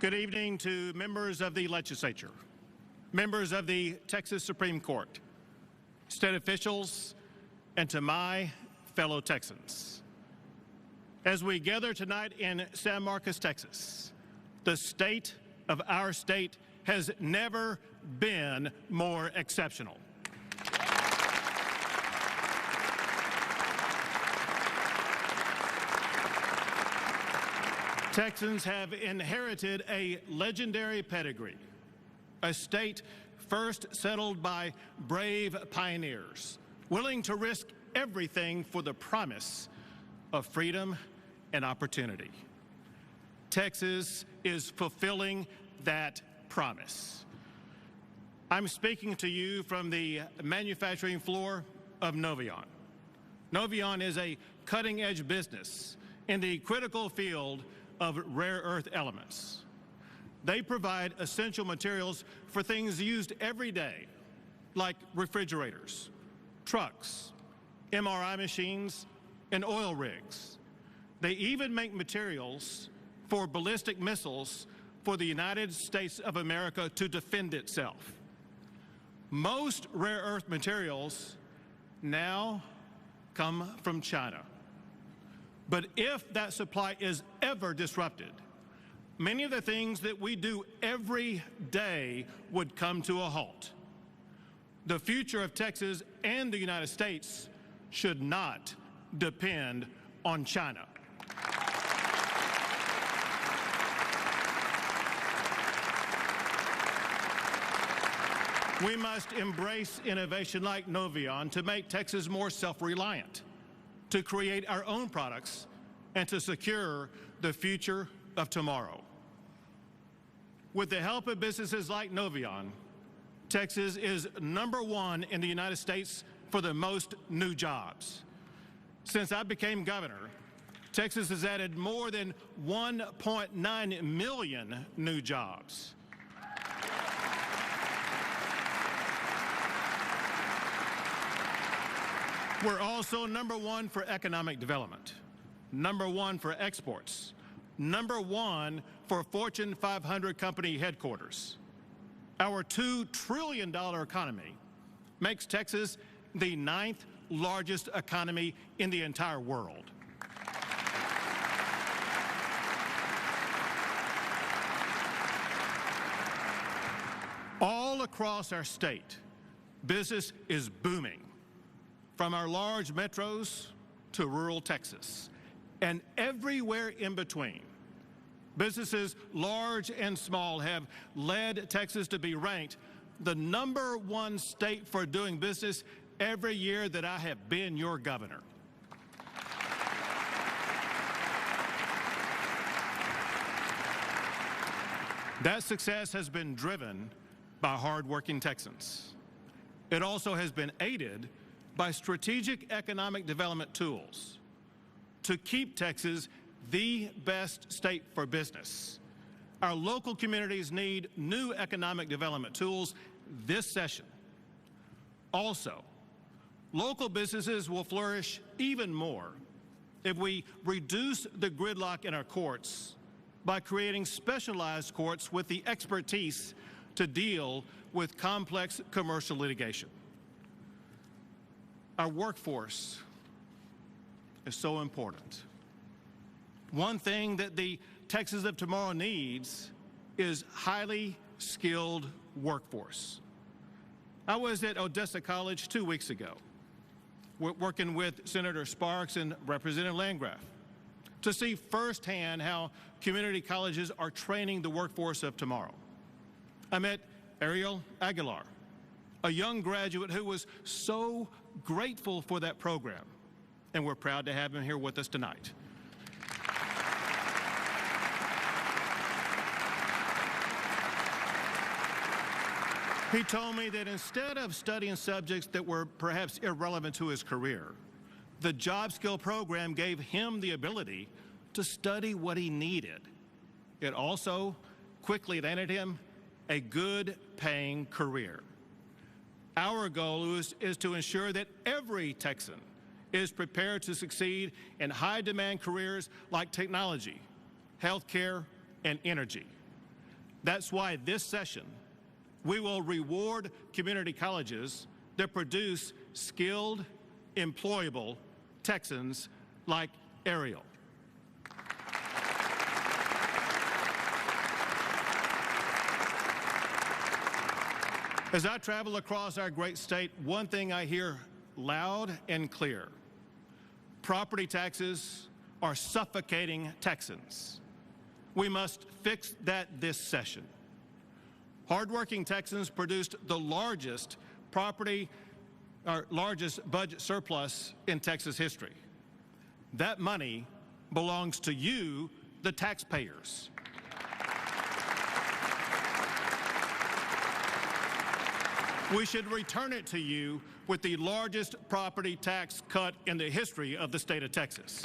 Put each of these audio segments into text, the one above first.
Good evening to members of the legislature, members of the Texas Supreme Court, state officials, and to my fellow Texans. As we gather tonight in San Marcos, Texas, the state of our state has never been more exceptional. Texans have inherited a legendary pedigree, a state first settled by brave pioneers, willing to risk everything for the promise of freedom and opportunity. Texas is fulfilling that promise. I'm speaking to you from the manufacturing floor of Novion. Novion is a cutting-edge business in the critical field of rare earth elements. They provide essential materials for things used every day, like refrigerators, trucks, MRI machines, and oil rigs. They even make materials for ballistic missiles for the United States of America to defend itself. Most rare earth materials now come from China. But if that supply is ever disrupted, many of the things that we do every day would come to a halt. The future of Texas and the United States should not depend on China. We must embrace innovation like Novion to make Texas more self-reliant, to create our own products, and to secure the future of tomorrow. With the help of businesses like Novion, Texas is #1 in the United States for the most new jobs. Since I became governor, Texas has added more than 1.9 million new jobs. We're also #1 for economic development, #1 for exports, #1 for Fortune 500 company headquarters. Our $2 trillion economy makes Texas the 9th largest economy in the entire world. All across our state, business is booming, from our large metros to rural Texas, and everywhere in between. Businesses large and small have led Texas to be ranked the #1 state for doing business every year that I have been your governor. That success has been driven by hardworking Texans. It also has been aided by strategic economic development tools to keep Texas the best state for business. Our local communities need new economic development tools this session. Also, local businesses will flourish even more if we reduce the gridlock in our courts by creating specialized courts with the expertise to deal with complex commercial litigation. Our workforce is so important. One thing that the Texas of tomorrow needs is highly skilled workforce. I was at Odessa College 2 weeks ago, working with Senator Sparks and Representative Landgraf to see firsthand how community colleges are training the workforce of tomorrow. I met Ariel Aguilar, a young graduate who was so grateful for that program, and we're proud to have him here with us tonight. He told me that instead of studying subjects that were perhaps irrelevant to his career, the job skill program gave him the ability to study what he needed. It also quickly landed him a good paying career. Our goal is to ensure that every Texan is prepared to succeed in high demand careers like technology, healthcare, and energy. That's why this session, we will reward community colleges that produce skilled, employable Texans like Ariel. As I travel across our great state, one thing I hear loud and clear: property taxes are suffocating Texans. We must fix that this session. Hardworking Texans produced the largest budget surplus in Texas history. That money belongs to you, the taxpayers. We should return it to you with the largest property tax cut in the history of the state of Texas.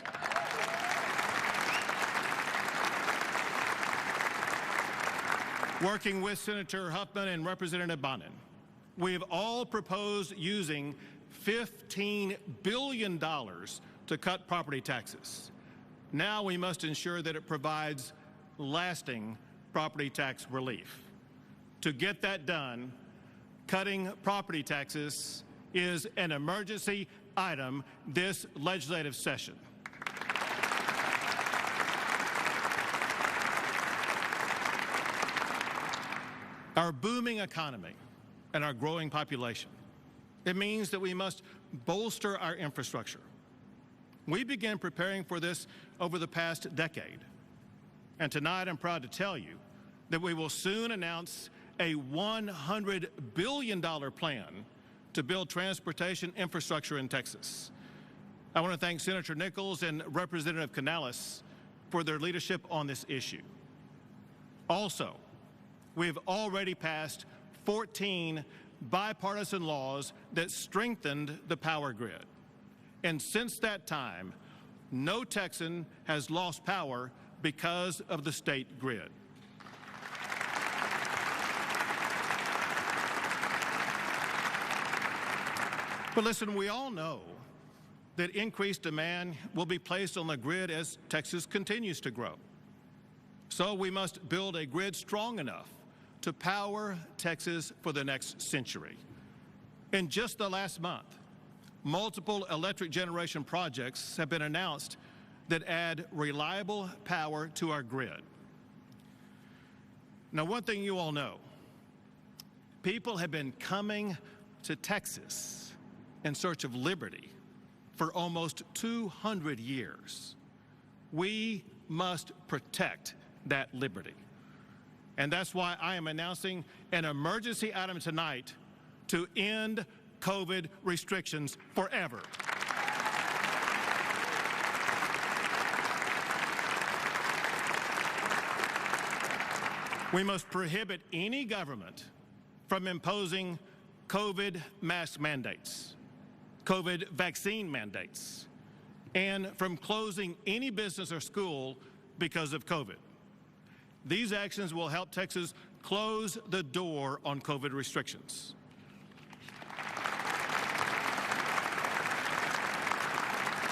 Working with Senator Huffman and Representative Bonin, we've all proposed using $15 billion to cut property taxes. Now we must ensure that it provides lasting property tax relief. To get that done, cutting property taxes is an emergency item this legislative session. Our booming economy and our growing population, it means that we must bolster our infrastructure. We began preparing for this over the past decade. And tonight I'm proud to tell you that we will soon announce a $100 billion plan to build transportation infrastructure in Texas. I want to thank Senator Nichols and Representative Canales for their leadership on this issue. Also, we've already passed 14 bipartisan laws that strengthened the power grid. And since that time, no Texan has lost power because of the state grid. But listen, we all know that increased demand will be placed on the grid as Texas continues to grow. So we must build a grid strong enough to power Texas for the next century. In just the last month, multiple electric generation projects have been announced that add reliable power to our grid. Now, one thing you all know, people have been coming to Texas in search of liberty for almost 200 years. We must protect that liberty. And that's why I am announcing an emergency item tonight to end COVID restrictions forever. We must prohibit any government from imposing COVID mask mandates, COVID vaccine mandates, and from closing any business or school because of COVID. These actions will help Texas close the door on COVID restrictions.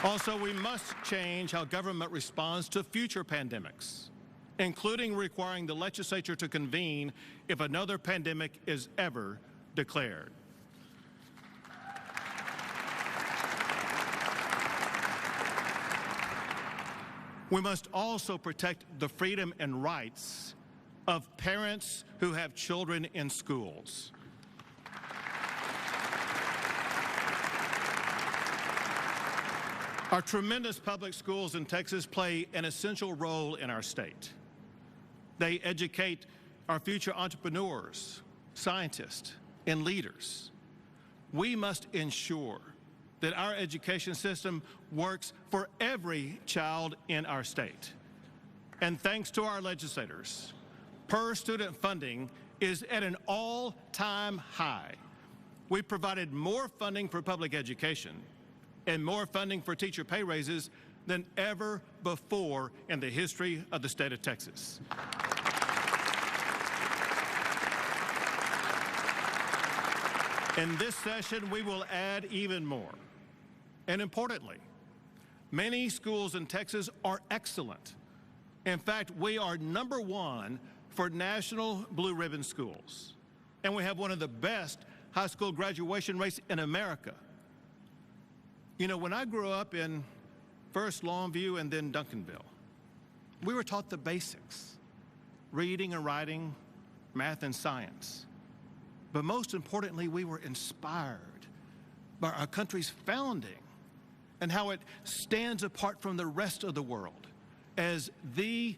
Also, we must change how government responds to future pandemics, including requiring the legislature to convene if another pandemic is ever declared. We must also protect the freedom and rights of parents who have children in schools. Our tremendous public schools in Texas play an essential role in our state. They educate our future entrepreneurs, scientists, and leaders. We must ensure that our education system works for every child in our state. And thanks to our legislators, per-student funding is at an all-time high. We provided more funding for public education and more funding for teacher pay raises than ever before in the history of the state of Texas. In this session, we will add even more. And importantly, many schools in Texas are excellent. In fact, we are #1 for national blue ribbon schools. And we have one of the best high school graduation rates in America. You know, when I grew up in first Longview and then Duncanville, we were taught the basics: reading and writing, math and science. But most importantly, we were inspired by our country's founding and how it stands apart from the rest of the world as the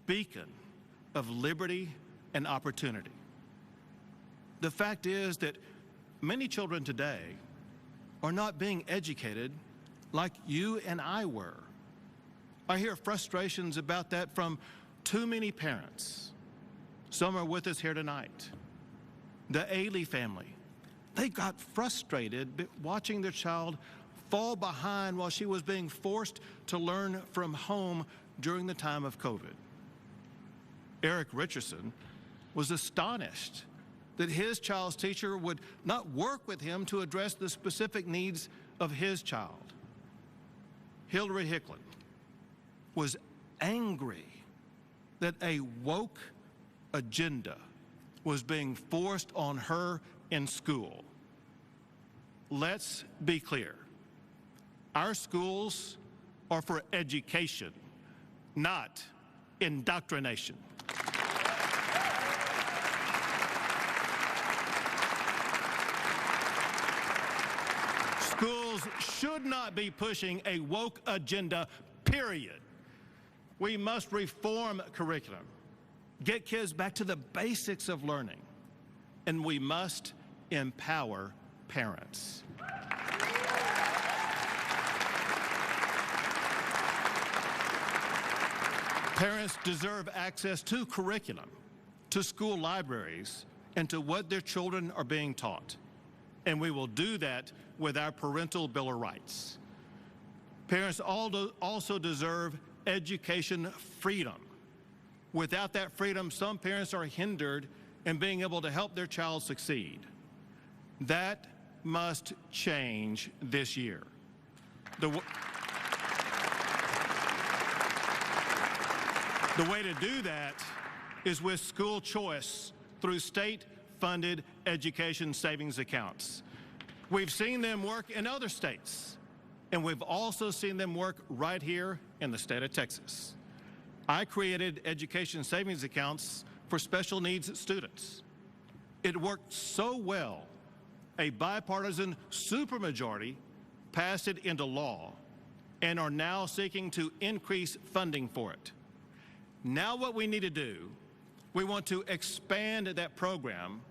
beacon of liberty and opportunity. The fact is that many children today are not being educated like you and I were. I hear frustrations about that from too many parents. Some are with us here tonight. The Ailey family, they got frustrated watching their child fall behind while she was being forced to learn from home during the time of COVID. Eric Richardson was astonished that his child's teacher would not work with him to address the specific needs of his child. Hillary Hicklin was angry that a woke agenda was being forced on her in school. Let's be clear. Our schools are for education, not indoctrination. Schools should not be pushing a woke agenda, period. We must reform curriculum, get kids back to the basics of learning, and we must empower parents. Parents deserve access to curriculum, to school libraries, and to what their children are being taught. And we will do that with our parental Bill of Rights. Parents also deserve education freedom. Without that freedom, some parents are hindered in being able to help their child succeed. That must change this year. The way to do that is with school choice through state-funded education savings accounts. We've seen them work in other states, and we've also seen them work right here in the state of Texas. I created education savings accounts for special needs students. It worked so well, a bipartisan supermajority passed it into law and are now seeking to increase funding for it. Now what we need to do, we want to expand that program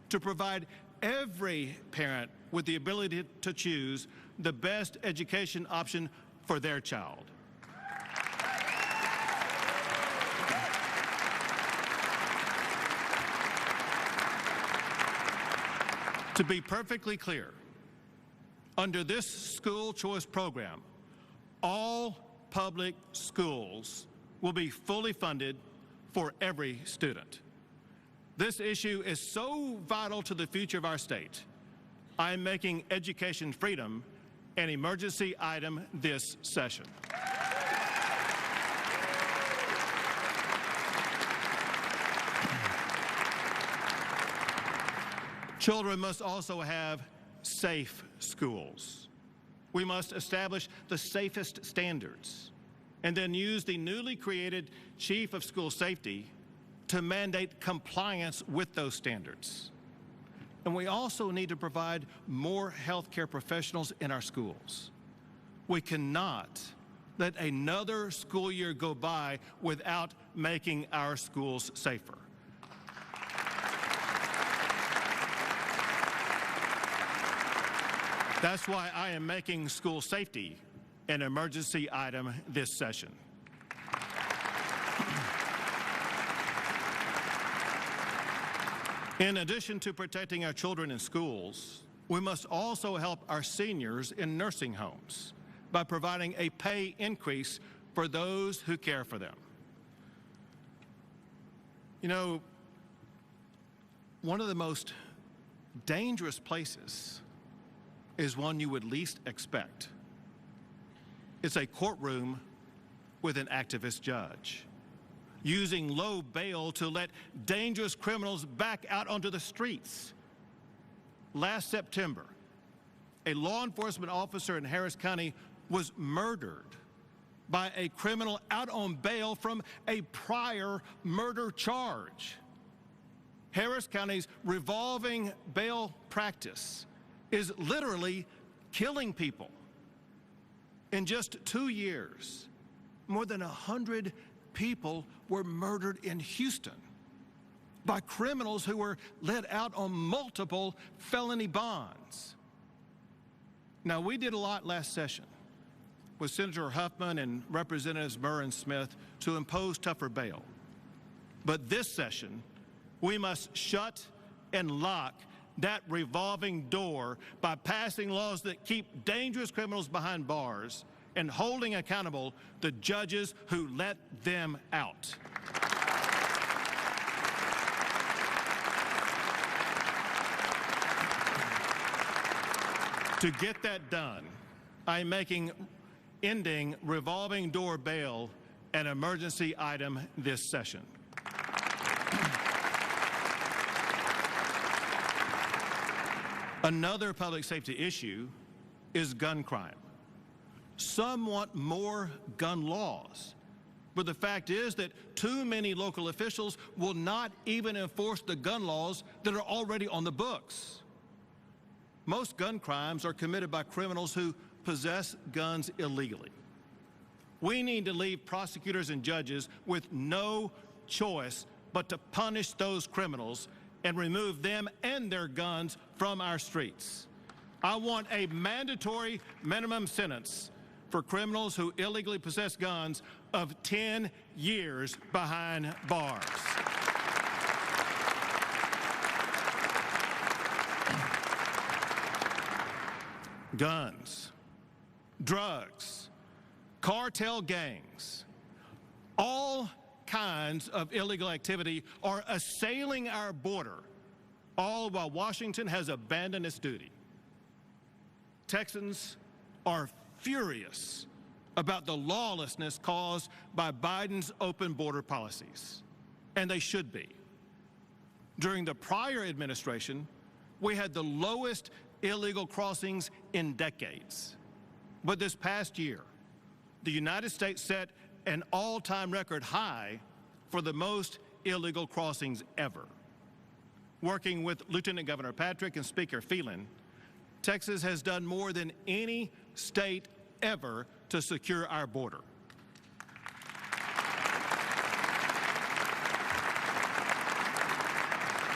to provide every parent with the ability to choose the best education option for their child. To be perfectly clear, under this school choice program, all public schools will be fully funded for every student. This issue is so vital to the future of our state. I am making education freedom an emergency item this session. Children must also have safe schools. We must establish the safest standards and then use the newly created Chief of School Safety to mandate compliance with those standards. And we also need to provide more healthcare professionals in our schools. We cannot let another school year go by without making our schools safer. That's why I am making school safety an emergency item this session. In addition to protecting our children in schools, we must also help our seniors in nursing homes by providing a pay increase for those who care for them. You know, one of the most dangerous places is one you would least expect. It's a courtroom with an activist judge. using low bail to let dangerous criminals back out onto the streets. Last September, a law enforcement officer in Harris County was murdered by a criminal out on bail from a prior murder charge. Harris County's revolving bail practice is literally killing people. In just 2 years, more than 100 people were murdered in Houston by criminals who were let out on multiple felony bonds. Now, we did a lot last session with Senator Huffman and Representatives Murr and Smith to impose tougher bail. But this session, we must shut and lock that revolving door by passing laws that keep dangerous criminals behind bars and holding accountable the judges who let them out. To get that done, I'm making ending revolving door bail an emergency item this session. Another public safety issue is gun crime. Some want more gun laws, but the fact is that too many local officials will not even enforce the gun laws that are already on the books. Most gun crimes are committed by criminals who possess guns illegally. We need to leave prosecutors and judges with no choice but to punish those criminals and remove them and their guns from our streets. I want a mandatory minimum sentence for criminals who illegally possess guns of 10 years behind bars. Guns, drugs, cartel gangs, all kinds of illegal activity are assailing our border, all while Washington has abandoned its duty. Texans are furious about the lawlessness caused by Biden's open border policies, and they should be. During the prior administration, we had the lowest illegal crossings in decades. But this past year, the United States set an all-time record high for the most illegal crossings ever. Working with Lieutenant Governor Patrick and Speaker Phelan, Texas has done more than any state ever to secure our border.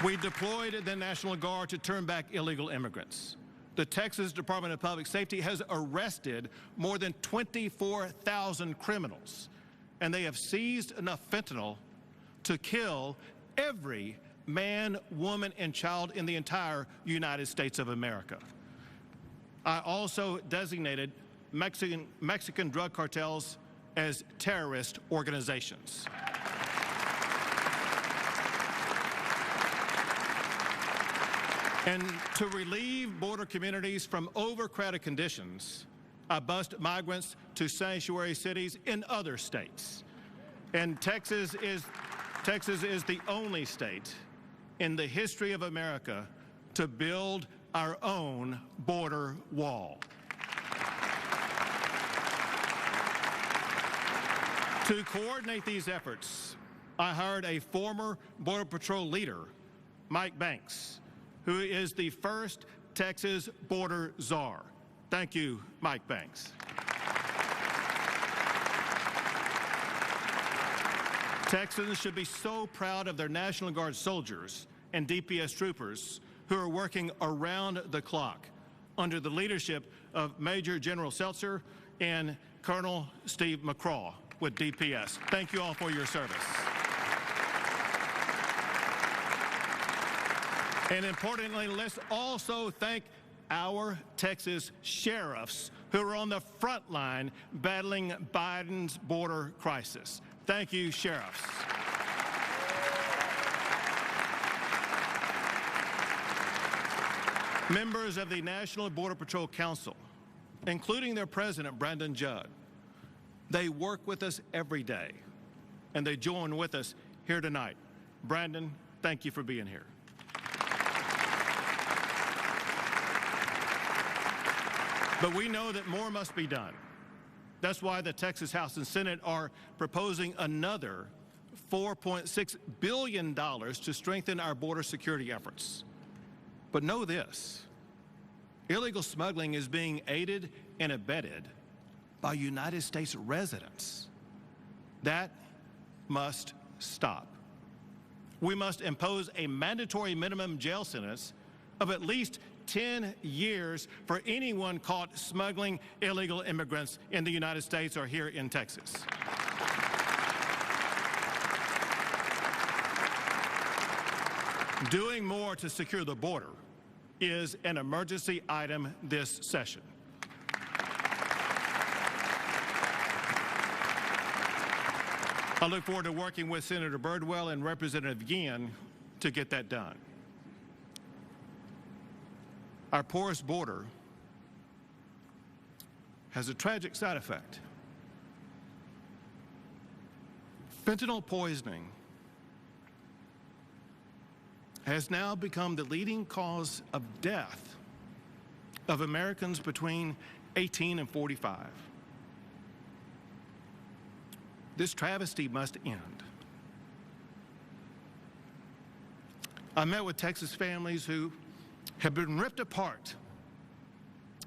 We deployed the National Guard to turn back illegal immigrants. The Texas Department of Public Safety has arrested more than 24,000 criminals, and they have seized enough fentanyl to kill every man, woman, and child in the entire United States of America. I also designated Mexican drug cartels as terrorist organizations. And to relieve border communities from overcrowded conditions, I bused migrants to sanctuary cities in other states. And Texas is the only state in the history of America to build our own border wall. To coordinate these efforts, I hired a former Border Patrol leader, Mike Banks, who is the first Texas border czar. Thank you, Mike Banks. Texans should be so proud of their National Guard soldiers and DPS troopers who are working around the clock under the leadership of Major General Seltzer and Colonel Steve McCraw with DPS. Thank you all for your service. And importantly, let's also thank our Texas sheriffs who are on the front line battling Biden's border crisis. Thank you, sheriffs. Members of the National Border Patrol Council, including their president, Brandon Judd, they work with us every day and they join with us here tonight. Brandon, thank you for being here. But we know that more must be done. That's why the Texas House and Senate are proposing another $4.6 billion to strengthen our border security efforts. But know this, illegal smuggling is being aided and abetted by United States residents. That must stop. We must impose a mandatory minimum jail sentence of at least 10 years for anyone caught smuggling illegal immigrants in the United States or here in Texas. Doing more to secure the border is an emergency item this session. I look forward to working with Senator Birdwell and Representative Guillen to get that done. Our porous border has a tragic side effect. Fentanyl poisoning has now become the leading cause of death of Americans between 18 and 45. This travesty must end. I met with Texas families who have been ripped apart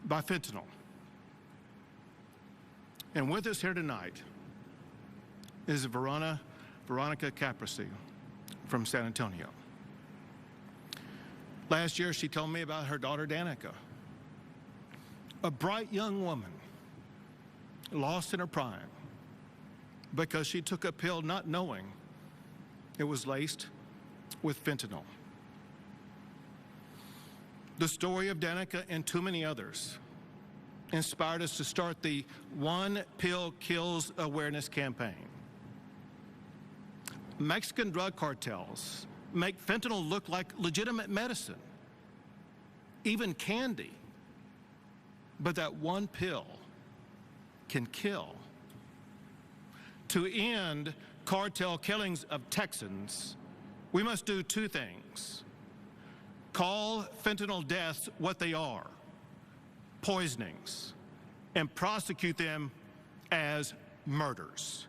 by fentanyl. And with us here tonight is Veronica Caprisi from San Antonio. Last year, she told me about her daughter, Danica, a bright young woman lost in her prime because she took a pill not knowing it was laced with fentanyl. The story of Danica and too many others inspired us to start the One Pill Kills awareness campaign. Mexican drug cartels make fentanyl look like legitimate medicine, even candy. But that one pill can kill. To end cartel killings of Texans, we must do two things. Call fentanyl deaths what they are, poisonings, and prosecute them as murders.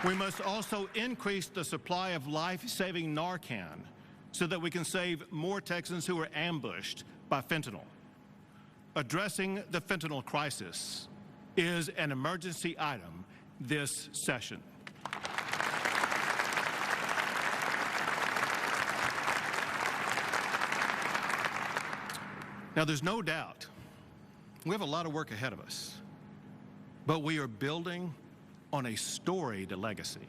We must also increase the supply of life-saving Narcan so that we can save more Texans who are ambushed by fentanyl. Addressing the fentanyl crisis is an emergency item this session. Now, there's no doubt we have a lot of work ahead of us, but we are building on a storied legacy.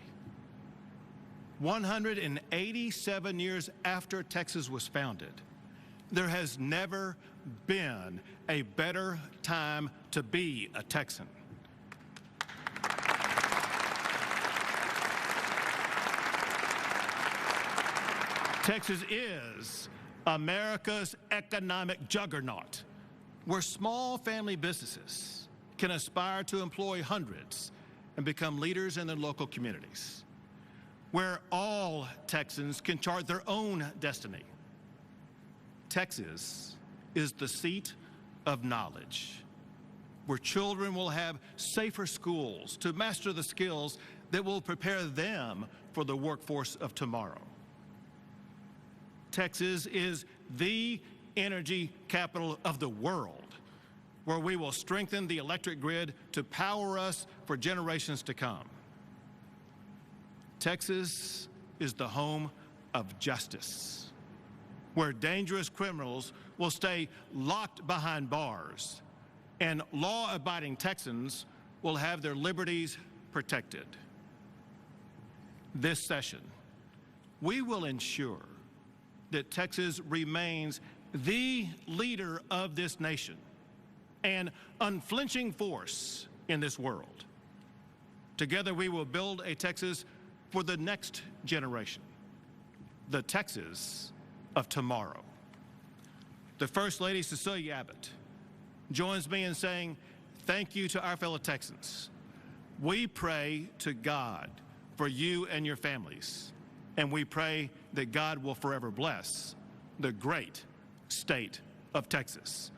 187 years after Texas was founded, there has never been a better time to be a Texan. Texas is America's economic juggernaut, where small family businesses can aspire to employ hundreds and become leaders in their local communities, where all Texans can chart their own destiny. Texas is the seat of knowledge, where children will have safer schools to master the skills that will prepare them for the workforce of tomorrow. Texas is the energy capital of the world, where we will strengthen the electric grid to power us for generations to come. Texas is the home of justice, where dangerous criminals will stay locked behind bars and law-abiding Texans will have their liberties protected. This session, we will ensure that Texas remains the leader of this nation, an unflinching force in this world. Together, we will build a Texas for the next generation, the Texas of tomorrow. the First Lady, Cecilia Abbott, joins me in saying thank you to our fellow Texans. We pray to God for you and your families, and we pray that God will forever bless the great state of Texas.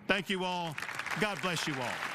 Thank you all. God bless you all.